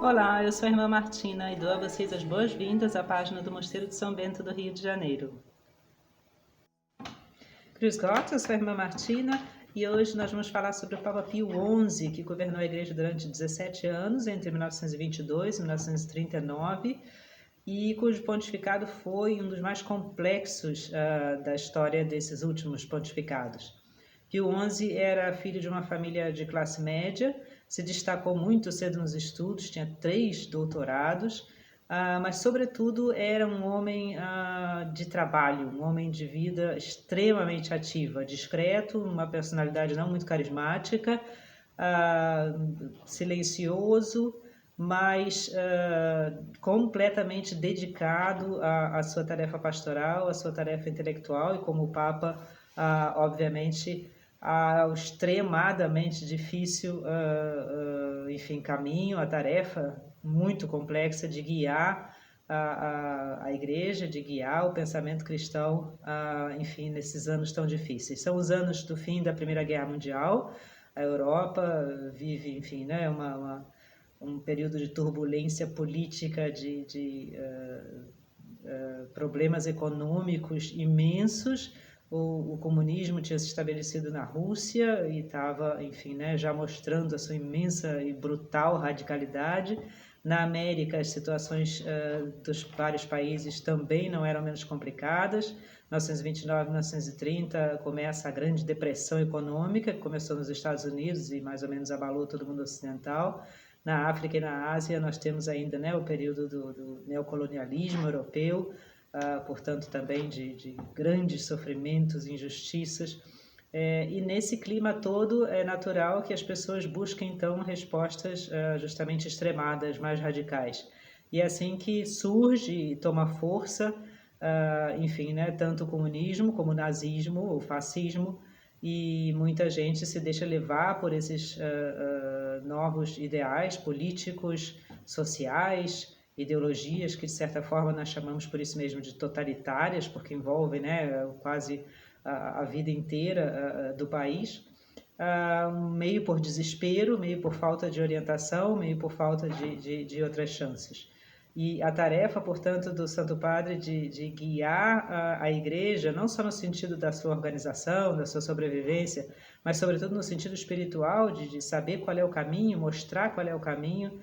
Olá, eu sou a irmã Martina e dou a vocês as boas-vindas à página do Mosteiro de São Bento do Rio de Janeiro. Cruz Gott, eu sou a irmã Martina e hoje nós vamos falar sobre o Papa Pio XI, que governou a igreja durante 17 anos, entre 1922 e 1939, e cujo pontificado foi um dos mais complexos da história desses últimos pontificados. Pio XI era filho de uma família de classe média, se destacou muito cedo nos estudos, tinha 3 doutorados, mas sobretudo era um homem de trabalho, um homem de vida extremamente ativa, discreto, uma personalidade não muito carismática, silencioso, mas completamente dedicado à sua tarefa pastoral, à sua tarefa intelectual, e como Papa, obviamente, ao extremadamente difícil enfim, caminho, a tarefa muito complexa de guiar a igreja, de guiar o pensamento cristão, enfim, nesses anos tão difíceis. São os anos do fim da Primeira Guerra Mundial, a Europa vive, enfim, né, um período de turbulência política, de problemas econômicos imensos. O comunismo tinha se estabelecido na Rússia e estava, enfim, né, já mostrando a sua imensa e brutal radicalidade. Na América, as situações dos vários países também não eram menos complicadas. 1929, 1930 começa a Grande Depressão Econômica, que começou nos Estados Unidos e mais ou menos abalou todo o mundo ocidental. Na África e na Ásia nós temos ainda, né, o período do neocolonialismo europeu, portanto também de grandes sofrimentos, injustiças, e nesse clima todo é natural que as pessoas busquem então respostas justamente extremadas, mais radicais. E é assim que surge e toma força, enfim, né, tanto o comunismo como o nazismo, o fascismo, e muita gente se deixa levar por esses novos ideais políticos, sociais, ideologias que de certa forma nós chamamos por isso mesmo de totalitárias, porque envolvem, né, quase a vida inteira do país, meio por desespero, meio por falta de orientação, meio por falta de outras chances. E a tarefa, portanto, do Santo Padre de guiar a igreja, não só no sentido da sua organização, da sua sobrevivência, mas sobretudo no sentido espiritual, de saber qual é o caminho, mostrar qual é o caminho,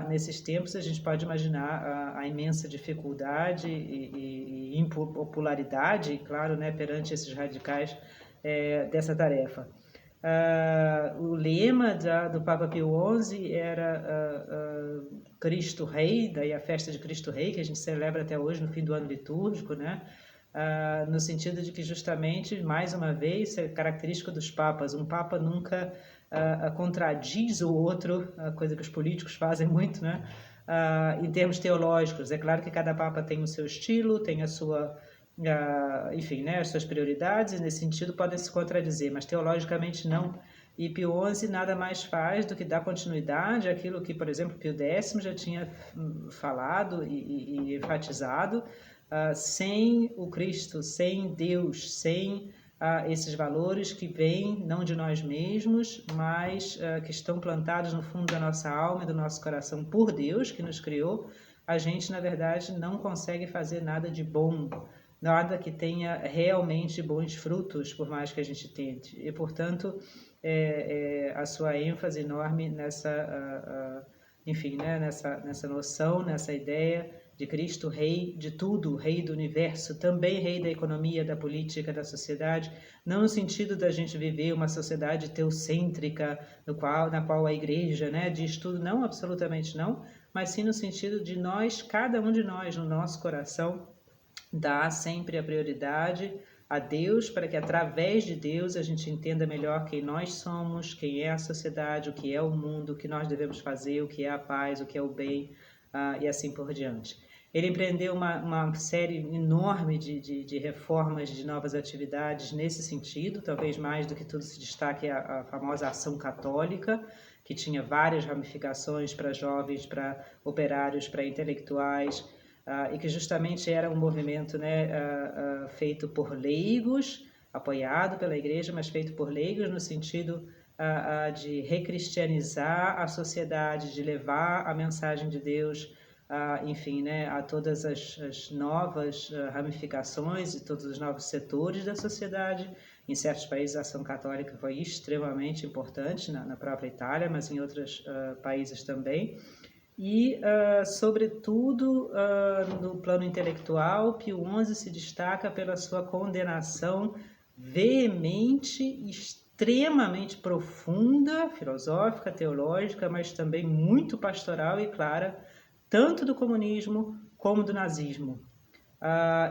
nesses tempos a gente pode imaginar a imensa dificuldade e impopularidade, claro, né, perante esses radicais dessa tarefa. O lema do Papa Pio XI era Cristo Rei, daí a festa de Cristo Rei, que a gente celebra até hoje no fim do ano litúrgico, né? No sentido de que justamente, mais uma vez, é característica dos papas, um papa nunca contradiz o outro, a coisa que os políticos fazem muito, né? Em termos teológicos. É claro que cada papa tem o seu estilo, tem a sua, enfim, né, as suas prioridades, e nesse sentido podem se contradizer, mas teologicamente não. E Pio XI nada mais faz do que dar continuidade àquilo que, por exemplo, Pio X já tinha falado e enfatizado, sem o Cristo, sem Deus, sem esses valores que vêm não de nós mesmos, mas que estão plantados no fundo da nossa alma e do nosso coração por Deus, que nos criou, a gente, na verdade, não consegue fazer nada de bom, nada que tenha realmente bons frutos, por mais que a gente tente. E, portanto, a sua ênfase enorme nessa, enfim, né, nessa noção, nessa ideia de Cristo Rei de tudo, Rei do universo, também Rei da economia, da política, da sociedade, não no sentido da gente viver uma sociedade teocêntrica, na qual a igreja, né, diz tudo, não, absolutamente não, mas sim no sentido de nós, cada um de nós, no nosso coração, dá sempre a prioridade a Deus, para que através de Deus a gente entenda melhor quem nós somos, quem é a sociedade, o que é o mundo, o que nós devemos fazer, o que é a paz, o que é o bem, e assim por diante. Ele empreendeu uma série enorme de reformas, de novas atividades nesse sentido, talvez mais do que tudo se destaque a famosa Ação Católica, que tinha várias ramificações para jovens, para operários, para intelectuais, e que justamente era um movimento, né, feito por leigos, apoiado pela igreja, mas feito por leigos no sentido de recristianizar a sociedade, de levar a mensagem de Deus, enfim, né, a todas as novas ramificações e todos os novos setores da sociedade. Em certos países a ação católica foi extremamente importante, na própria Itália, mas em outros países também. E, sobretudo, no plano intelectual, Pio XI se destaca pela sua condenação veemente, extremamente profunda, filosófica, teológica, mas também muito pastoral e clara, tanto do comunismo como do nazismo.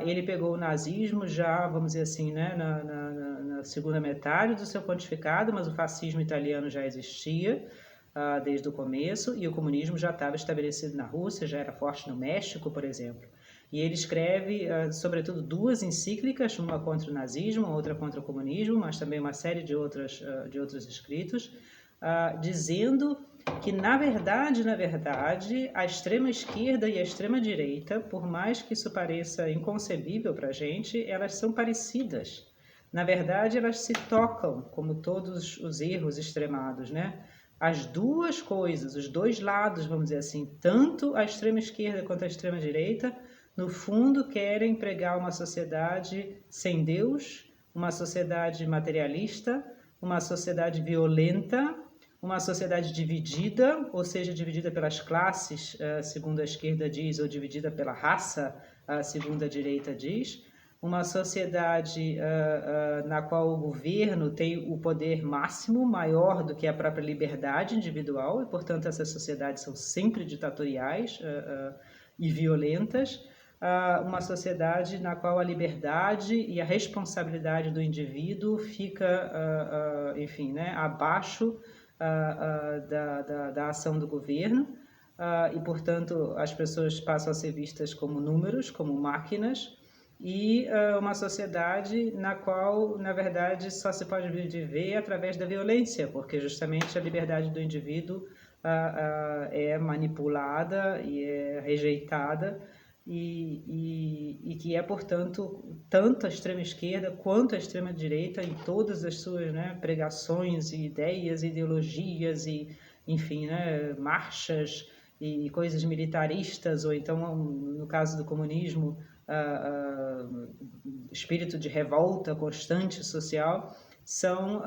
Ele pegou o nazismo já, vamos dizer assim, né, na segunda metade do seu pontificado, mas o fascismo italiano já existia desde o começo, e o comunismo já estava estabelecido na Rússia, já era forte no México, por exemplo. E ele escreve, sobretudo, 2 encíclicas, uma contra o nazismo, outra contra o comunismo, mas também uma série de outros escritos, dizendo que, na verdade, a extrema-esquerda e a extrema-direita, por mais que isso pareça inconcebível para a gente, elas são parecidas. Na verdade, elas se tocam, como todos os erros extremados, né? As duas coisas, os dois lados, vamos dizer assim, tanto a extrema-esquerda quanto a extrema-direita, no fundo querem pregar uma sociedade sem Deus, uma sociedade materialista, uma sociedade violenta, uma sociedade dividida, ou seja, dividida pelas classes, segundo a esquerda diz, ou dividida pela raça, segundo a direita diz, uma sociedade na qual o governo tem o poder máximo, maior do que a própria liberdade individual, e, portanto, essas sociedades são sempre ditatoriais e violentas, uma sociedade na qual a liberdade e a responsabilidade do indivíduo fica, enfim, né, abaixo da ação do governo, e, portanto, as pessoas passam a ser vistas como números, como máquinas, e uma sociedade na qual, na verdade, só se pode viver através da violência, porque justamente a liberdade do indivíduo é manipulada e é rejeitada, e que é, portanto, tanto a extrema-esquerda quanto a extrema-direita, em todas as suas, né, pregações e ideias, ideologias e, enfim, né, marchas e coisas militaristas, ou então, no caso do comunismo, espírito de revolta constante social, são,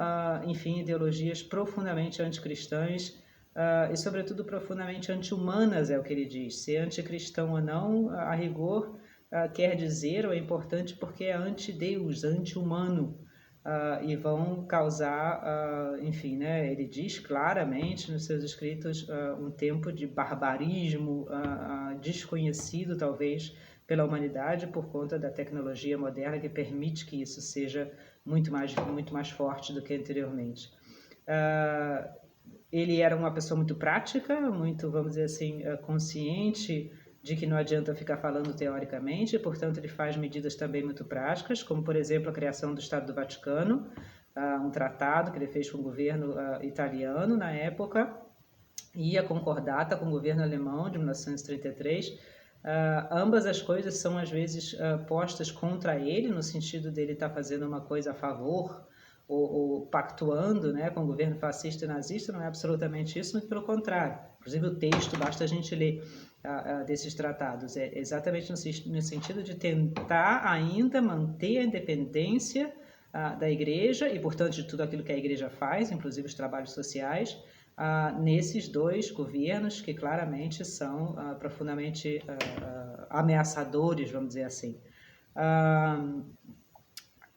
enfim, ideologias profundamente anticristãs, e, sobretudo, profundamente anti-humanas, é o que ele diz. Ser anticristão ou não, a rigor, quer dizer, ou é importante, porque é anti-Deus, anti-humano, e vão causar, enfim, né, ele diz claramente nos seus escritos, um tempo de barbarismo desconhecido, talvez, pela humanidade, por conta da tecnologia moderna que permite que isso seja muito mais forte do que anteriormente. Ele era uma pessoa muito prática, muito, vamos dizer assim, consciente de que não adianta ficar falando teoricamente, portanto ele faz medidas também muito práticas, como, por exemplo, a criação do Estado do Vaticano, um tratado que ele fez com o governo italiano na época, e a concordata com o governo alemão de 1933. Ambas as coisas são, às vezes, postas contra ele, no sentido dele estar fazendo uma coisa a favor, ou pactuando, né, com o governo fascista e nazista. Não é absolutamente isso, muito pelo contrário. Inclusive o texto, basta a gente ler desses tratados, é exatamente no sentido de tentar ainda manter a independência da igreja e, portanto, de tudo aquilo que a igreja faz, inclusive os trabalhos sociais, nesses dois governos que claramente são profundamente ameaçadores, vamos dizer assim.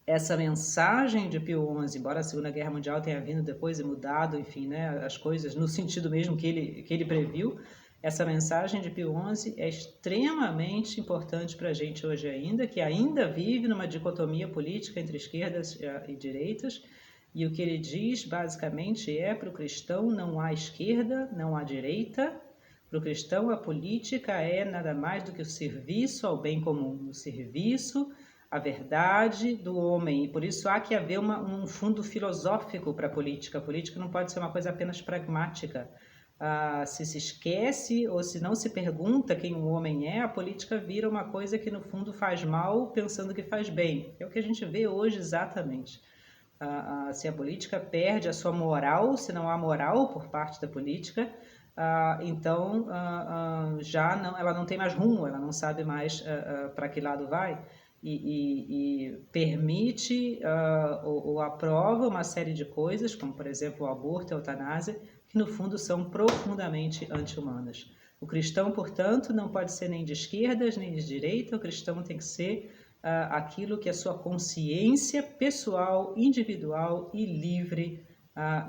Essa mensagem de Pio XI, embora a Segunda Guerra Mundial tenha vindo depois e mudado, enfim, né, as coisas no sentido mesmo que ele previu, essa mensagem de Pio XI é extremamente importante para a gente hoje ainda, que ainda vive numa dicotomia política entre esquerdas e direitas, e o que ele diz, basicamente, é: para o cristão não há esquerda, não há direita. Para o cristão, a política é nada mais do que o serviço ao bem comum, o serviço à verdade do homem. E por isso há que haver um fundo filosófico para a política. A política não pode ser uma coisa apenas pragmática. Se esquece ou se não se pergunta quem o homem é, a política vira uma coisa que, no fundo, faz mal pensando que faz bem. É o que a gente vê hoje exatamente. Se a política perde a sua moral, se não há moral por parte da política, então já não, ela não tem mais rumo, ela não sabe mais para que lado vai, e permite ou aprova uma série de coisas, como por exemplo o aborto e a eutanásia, que no fundo são profundamente anti-humanas. O cristão, portanto, não pode ser nem de esquerdas nem de direita, o cristão tem que ser aquilo que a sua consciência pessoal, individual e livre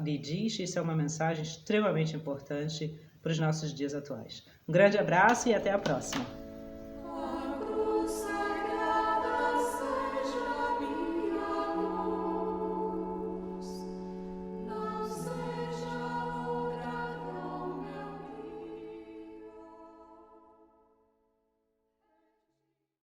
lhe diz. Isso é uma mensagem extremamente importante para os nossos dias atuais. Um grande abraço e até a próxima!